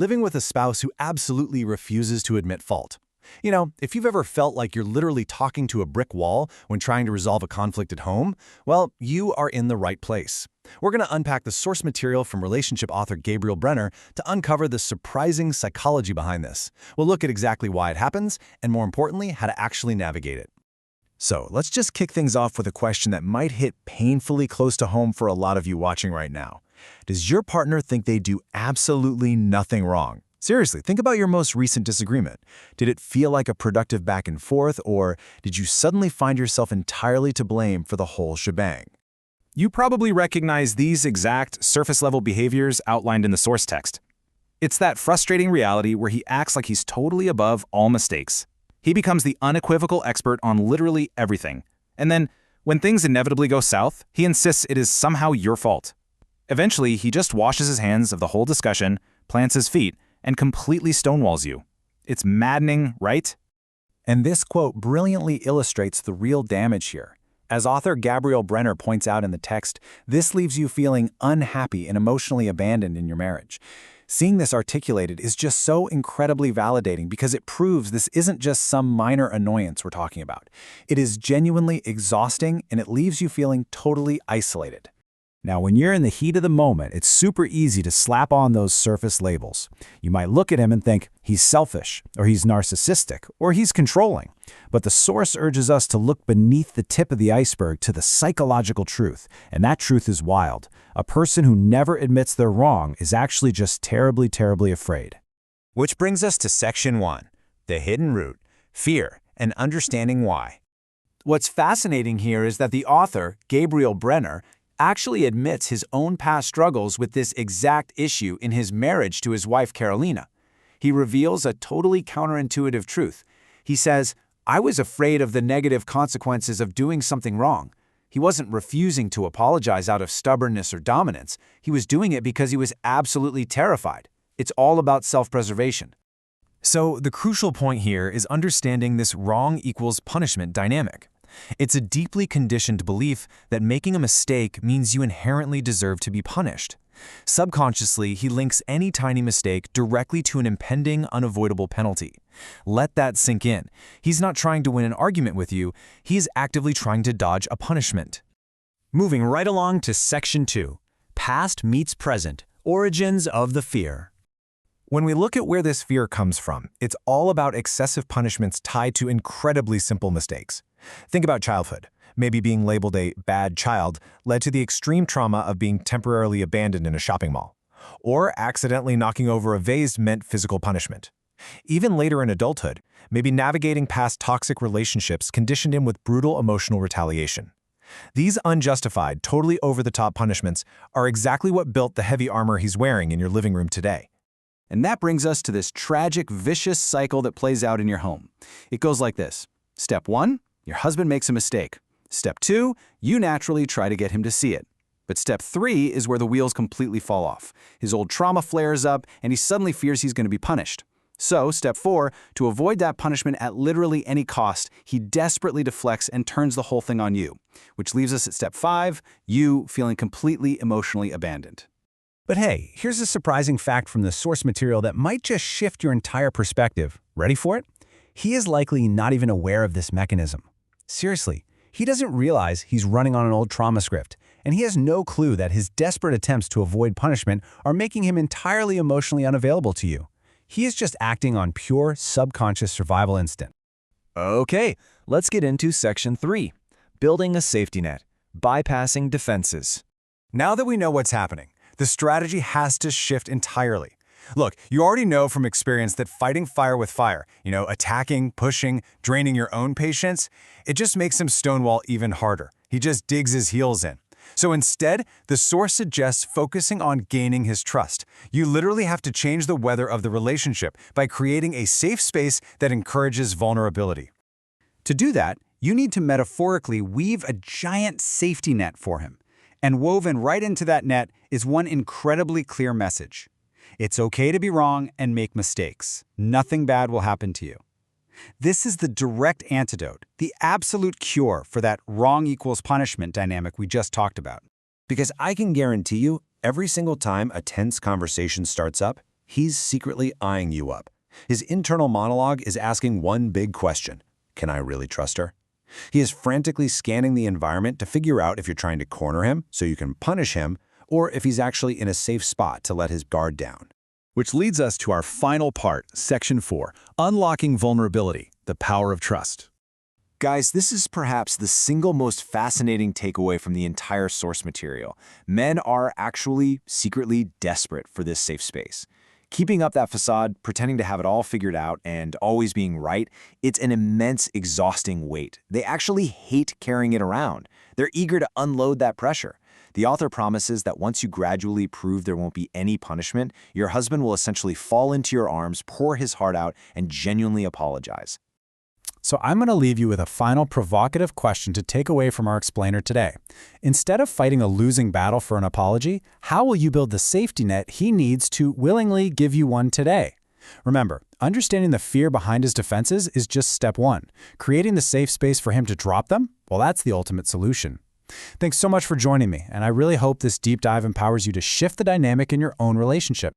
living with a spouse who absolutely refuses to admit fault. You know, if you've ever felt like you're literally talking to a brick wall when trying to resolve a conflict at home, well, you are in the right place. We're going to unpack the source material from relationship author Gabriel Brenner to uncover the surprising psychology behind this. We'll look at exactly why it happens, and more importantly, how to actually navigate it. So let's just kick things off with a question that might hit painfully close to home for a lot of you watching right now. Does your partner think they do absolutely nothing wrong? Seriously, think about your most recent disagreement. Did it feel like a productive back and forth, or did you suddenly find yourself entirely to blame for the whole shebang? You probably recognize these exact surface-level behaviors outlined in the source text. It's that frustrating reality where he acts like he's totally above all mistakes. He becomes the unequivocal expert on literally everything. And then, when things inevitably go south, he insists it is somehow your fault. Eventually, he just washes his hands of the whole discussion, plants his feet, and completely stonewalls you. It's maddening, right? And this quote brilliantly illustrates the real damage here. As author Gabriel Brenner points out in the text, this leaves you feeling unhappy and emotionally abandoned in your marriage. Seeing this articulated is just so incredibly validating because it proves this isn't just some minor annoyance we're talking about. It is genuinely exhausting, and it leaves you feeling totally isolated. Now, when you're in the heat of the moment, it's super easy to slap on those surface labels. You might look at him and think he's selfish, or he's narcissistic, or he's controlling. But the source urges us to look beneath the tip of the iceberg to the psychological truth, and that truth is wild. A person who never admits they're wrong is actually just terribly, terribly afraid. Which brings us to Section 1, the hidden root, fear, and understanding why. What's fascinating here is that the author, Gabriel Brenner, actually admits his own past struggles with this exact issue in his marriage to his wife Carolina. He reveals a totally counterintuitive truth. He says, "I was afraid of the negative consequences of doing something wrong." He wasn't refusing to apologize out of stubbornness or dominance. He was doing it because he was absolutely terrified. It's all about self-preservation. So the crucial point here is understanding this wrong equals punishment dynamic. It's a deeply conditioned belief that making a mistake means you inherently deserve to be punished. Subconsciously, he links any tiny mistake directly to an impending, unavoidable penalty. Let that sink in. He's not trying to win an argument with you, he's actively trying to dodge a punishment. Moving right along to Section 2, Past Meets Present, Origins of the Fear. When we look at where this fear comes from, it's all about excessive punishments tied to incredibly simple mistakes. Think about childhood. Maybe being labeled a bad child led to the extreme trauma of being temporarily abandoned in a shopping mall. Or accidentally knocking over a vase meant physical punishment. Even later in adulthood, maybe navigating past toxic relationships conditioned him with brutal emotional retaliation. These unjustified, totally over-the-top punishments are exactly what built the heavy armor he's wearing in your living room today. And that brings us to this tragic, vicious cycle that plays out in your home. It goes like this. Step 1, your husband makes a mistake. Step 2, you naturally try to get him to see it. But step 3 is where the wheels completely fall off. His old trauma flares up, and he suddenly fears he's going to be punished. So, step 4, to avoid that punishment at literally any cost, he desperately deflects and turns the whole thing on you. Which leaves us at step 5, you feeling completely emotionally abandoned. But hey, here's a surprising fact from the source material that might just shift your entire perspective. Ready for it? He is likely not even aware of this mechanism. Seriously, he doesn't realize he's running on an old trauma script, and he has no clue that his desperate attempts to avoid punishment are making him entirely emotionally unavailable to you. He is just acting on pure subconscious survival instinct. Okay, let's get into Section 3, Building a Safety Net, Bypassing Defenses. Now that we know what's happening, the strategy has to shift entirely. Look, you already know from experience that fighting fire with fire, attacking, pushing, draining your own patience, it just makes him stonewall even harder. He just digs his heels in. So instead, the source suggests focusing on gaining his trust. You literally have to change the weather of the relationship by creating a safe space that encourages vulnerability. To do that, you need to metaphorically weave a giant safety net for him. And woven right into that net is one incredibly clear message. It's okay to be wrong and make mistakes. Nothing bad will happen to you. This is the direct antidote, the absolute cure for that wrong equals punishment dynamic we just talked about. Because I can guarantee you, every single time a tense conversation starts up, he's secretly eyeing you up. His internal monologue is asking one big question: can I really trust her? He is frantically scanning the environment to figure out if you're trying to corner him so you can punish him, or if he's actually in a safe spot to let his guard down. Which leads us to our final part, Section 4, Unlocking Vulnerability, the Power of Trust. Guys, this is perhaps the single most fascinating takeaway from the entire source material. Men are actually secretly desperate for this safe space. Keeping up that facade, pretending to have it all figured out, and always being right, it's an immense, exhausting weight. They actually hate carrying it around. They're eager to unload that pressure. The author promises that once you gradually prove there won't be any punishment, your husband will essentially fall into your arms, pour his heart out, and genuinely apologize. So I'm going to leave you with a final provocative question to take away from our explainer today. Instead of fighting a losing battle for an apology, how will you build the safety net he needs to willingly give you one today? Remember, understanding the fear behind his defenses is just step one. Creating the safe space for him to drop them? Well, that's the ultimate solution. Thanks so much for joining me, and I really hope this deep dive empowers you to shift the dynamic in your own relationship.